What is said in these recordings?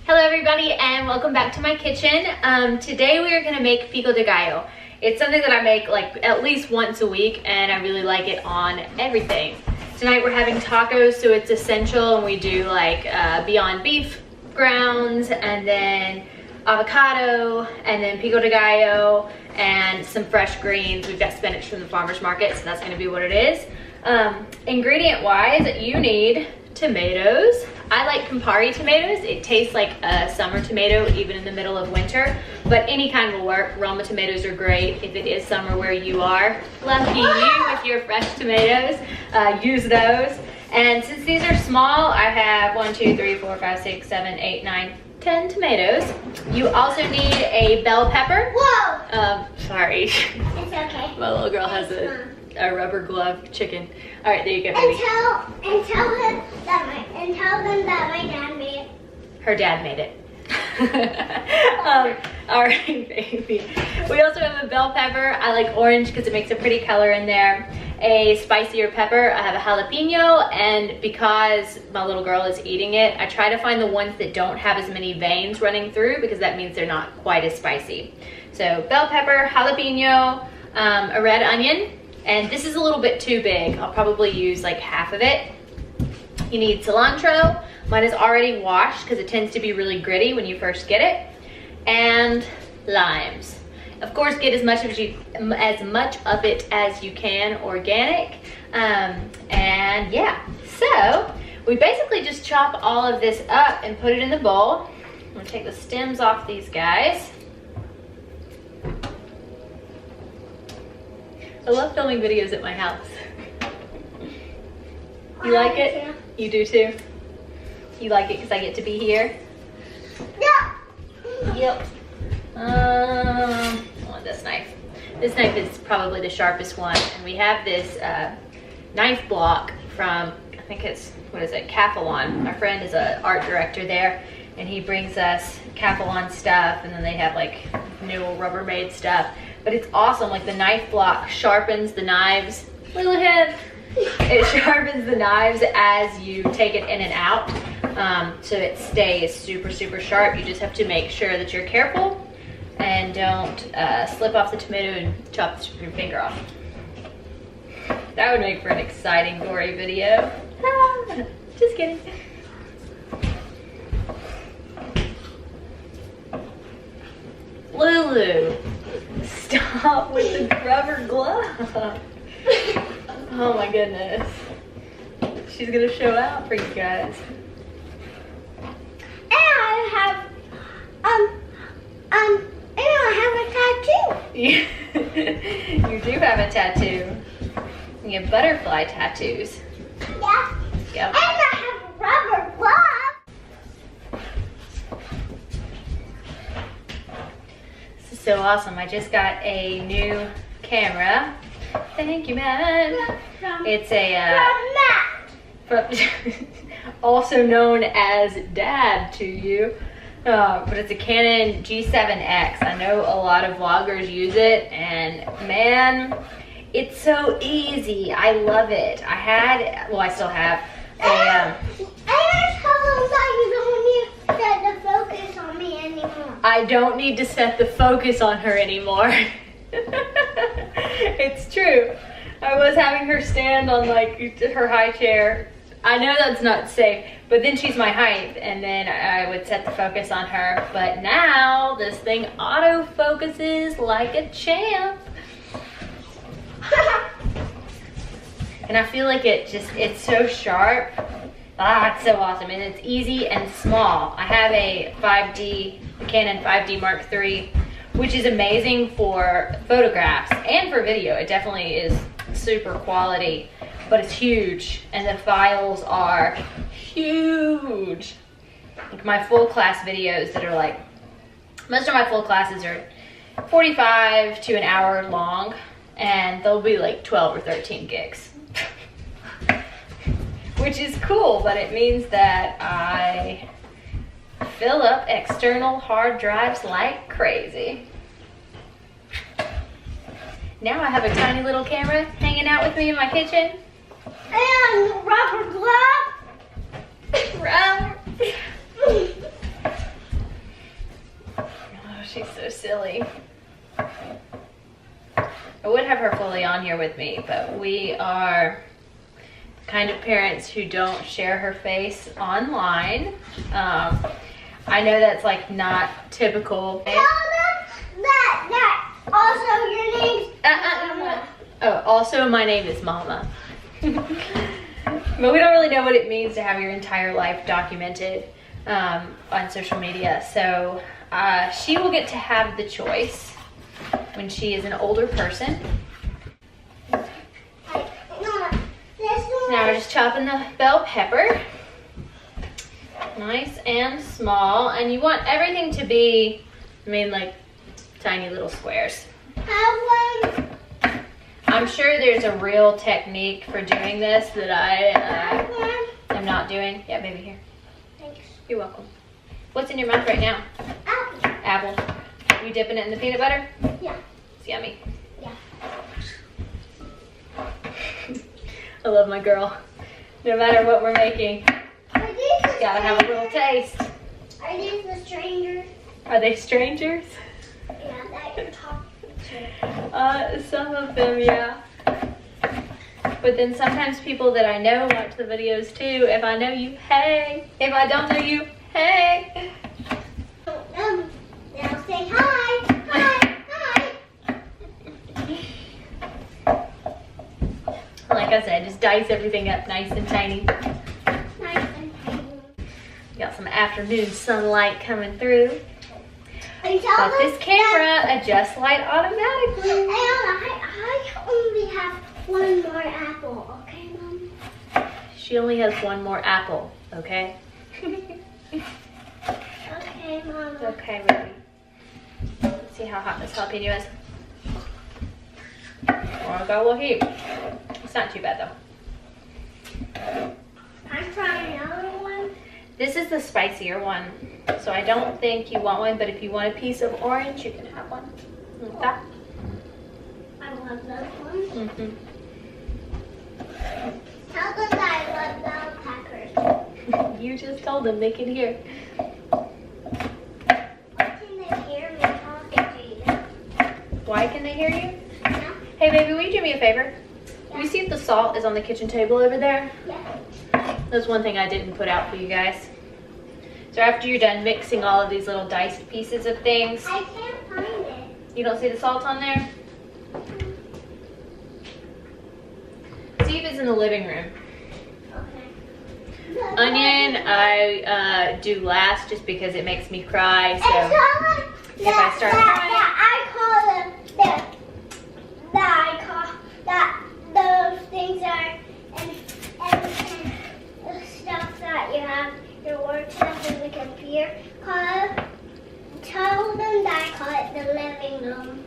Hello everybody and welcome back to my kitchen. Today we are going to make pico de gallo. It's something that I make like at least once a week and I really like it on everything. Tonight we're having tacos, so it's essential, and we do like Beyond Beef grounds and then avocado and then pico de gallo and some fresh greens. We've got spinach from the farmer's market, so that's going to be what it is. Ingredient wise, you need tomatoes. I like Campari tomatoes. It tastes like a summer tomato even in the middle of winter, but any kind will work. Roma tomatoes are great if it is summer where you are. Lucky you with your fresh tomatoes. Use those. And since these are small, I have 1, 2, 3, 4, 5, 6, 7, 8, 9, 10 tomatoes. You also need a bell pepper. Whoa! Sorry. It's okay. My little girl has a rubber glove chicken. All right, there you go, baby. And tell them that my dad made it. Her dad made it. All right, baby. We also have a bell pepper. I like orange because it makes a pretty color in there. A spicier pepper. I have a jalapeno, and because my little girl is eating it, I try to find the ones that don't have as many veins running through because that means they're not quite as spicy. So bell pepper, jalapeno, a red onion. And this is a little bit too big. I'll probably use like half of it. You need cilantro. Mine is already washed because it tends to be really gritty when you first get it. And limes. Of course, get as much of it as you can organic. And yeah, so we basically just chop all of this up and put it in the bowl. I'm gonna take the stems off these guys. I love filming videos at my house. You like it? You do too? You like it because I get to be here? Yeah. Yep. I want this knife. This knife is probably the sharpest one. And we have this knife block from, I think it's, what is it, Capelon. My friend is an art director there, and he brings us Capelon stuff, and then they have like new Rubbermaid stuff. But it's awesome, like the knife block sharpens the knives. Little head. It sharpens the knives as you take it in and out. So it stays super, super sharp. You just have to make sure that you're careful and don't slip off the tomato and chop your finger off. That would make for an exciting, gory video. Just kidding. Lulu, stop with the rubber glove. Oh my goodness. She's gonna show out for you guys. And I have a tattoo. You do have a tattoo. You have butterfly tattoos. Yeah. Yep. And I have a rubber glove. This is so awesome. I just got a new camera. Thank you, man. It's a also known as Dad to you, but it's a Canon G7X. I know a lot of vloggers use it, and man, it's so easy. I love it. I still have a. I don't need to set the focus on her anymore. It's true. I was having her stand on like her high chair. I know that's not safe, but then she's my height, and then I would set the focus on her. But now this thing auto focuses like a champ. And I feel like it's so sharp. It's so awesome, and it's easy and small. I have a Canon 5D Mark III, which is amazing for photographs and for video. It definitely is super quality, but it's huge, and the files are huge. Like my full class videos that are like, most of my full classes are 45 to an hour long, and they'll be like 12 or 13 gigs. Which is cool, but it means that I fill up external hard drives like crazy. Now I have a tiny little camera hanging out with me in my kitchen. And rubber glove. Rubber. on here with me, but we are the kind of parents who don't share her face online. I know that's like not typical. Tell them that also your name's Mama. Oh, also my name is Mama. But we don't really know what it means to have your entire life documented on social media. So she will get to have the choice when she is an older person. Now we're just chopping the bell pepper. Nice and small. And you want everything to be made like tiny little squares. I'm sure there's a real technique for doing this that I am not doing. Yeah, baby, here. Thanks. You're welcome. What's in your mouth right now? Apple. Apple. You dipping it in the peanut butter? Yeah. It's yummy. Yeah. I love my girl. No matter what we're making, gotta have a little taste. Are these the strangers? Are they strangers? Yeah, that you're talking to. Some of them, yeah. But then sometimes people that I know watch the videos too. If I know you, hey. If I don't know you, hey. Now say hi. Hi. Hi. Like I said, just dice everything up nice and tiny. Nice and tiny. Got some afternoon sunlight coming through. And tell But them this camera adjusts light automatically. I only have one more apple, okay, Mom? She only has one more apple, okay? Okay, Mom. Okay, baby. Let's see how hot this jalapeno is. Oh, I got a little heat. It's not too bad though. I'm trying another one. This is the spicier one, so I don't think you want one, but if you want a piece of orange, you can have one. Like that. I love those ones. Mm-hmm. Tell them that I love bell peppers. You just told them they can hear. Why can they hear me talking to you? Why can they hear you? Yeah? Hey baby, will you do me a favor? Will you see if the salt is on the kitchen table over there? Yeah. That's one thing I didn't put out for you guys. So after you're done mixing all of these little diced pieces of things, I can't find it. you don't see the salt on there? See if it's in the living room. Okay. Onion, I do last just because it makes me cry. And So tell them if I start crying, those things are and the stuff that you have, your work stuff in the computer, tell them that I call it the living room.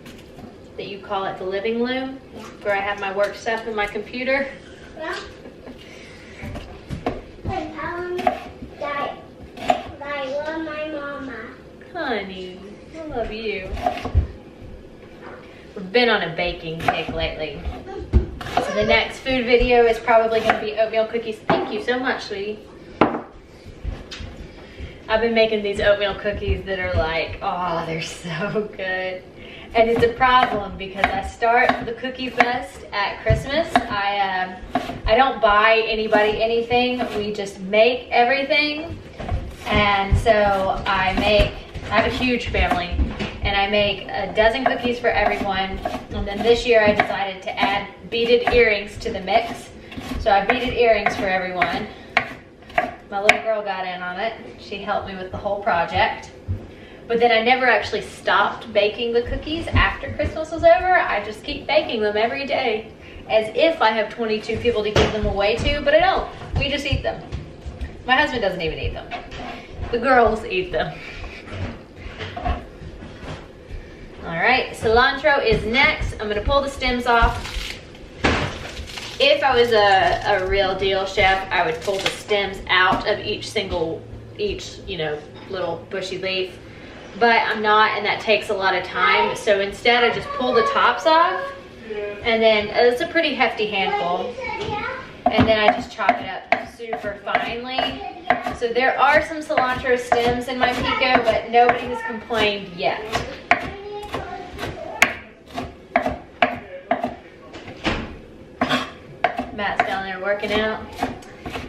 that you call it the living room, where I have my work stuff in my computer. Yeah. And tell them that I love my mama. Honey, I love you. We've been on a baking kick lately. So the next food video is probably going to be oatmeal cookies. Thank you so much, sweetie. I've been making these oatmeal cookies that are like, oh, they're so good. And it's a problem because I start the Cookie Fest at Christmas. I don't buy anybody anything. We just make everything. And so I have a huge family. And I make a dozen cookies for everyone. And then this year I decided to add beaded earrings to the mix. So I beaded earrings for everyone. My little girl got in on it. She helped me with the whole project. But then I never actually stopped baking the cookies after Christmas was over. I just keep baking them every day as if I have 22 people to give them away to, but I don't. We just eat them. My husband doesn't even eat them. The girls eat them. All right, cilantro is next. I'm gonna pull the stems off. If I was a real deal chef, I would pull the stems out of each little bushy leaf. But I'm not, and that takes a lot of time. So instead I just pull the tops off, and then it's a pretty hefty handful. And then I just chop it up super finely. So there are some cilantro stems in my pico, but nobody has complained yet. Matt's down there working out,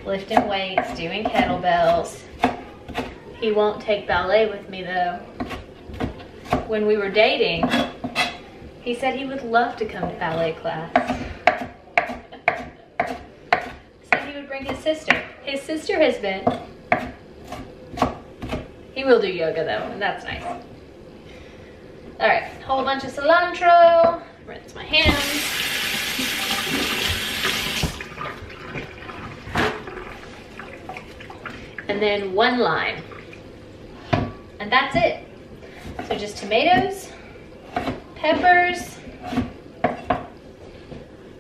lifting weights, doing kettlebells. He won't take ballet with me though. When we were dating, he said he would love to come to ballet class. Said he would bring his sister. His sister has been. He will do yoga though, and that's nice. All right, whole bunch of cilantro. Rinse my hands. And then 1 lime. And that's it. So just tomatoes, peppers,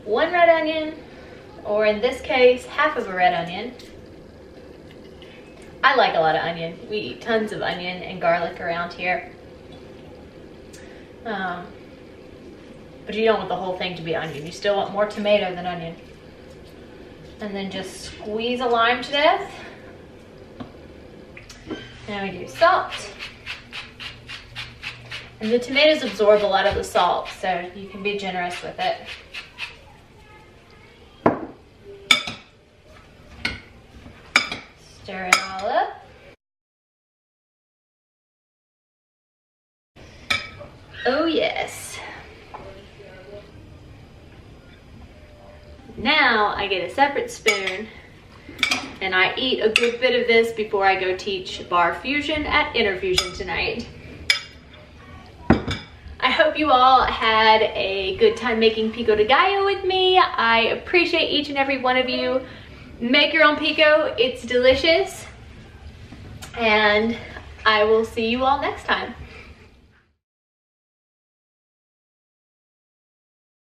1 red onion, or in this case, half of a red onion. I like a lot of onion. We eat tons of onion and garlic around here. But you don't want the whole thing to be onion. You still want more tomato than onion. And then just squeeze a lime to death. Now we do salt. And the tomatoes absorb a lot of the salt, so you can be generous with it. Stir it all up. Oh yes. Now I get a separate spoon and I eat a good bit of this before I go teach bar fusion at Interfusion tonight. I hope you all had a good time making Pico de Gallo with me. I appreciate each and every one of you. Make your own pico, it's delicious. And I will see you all next time.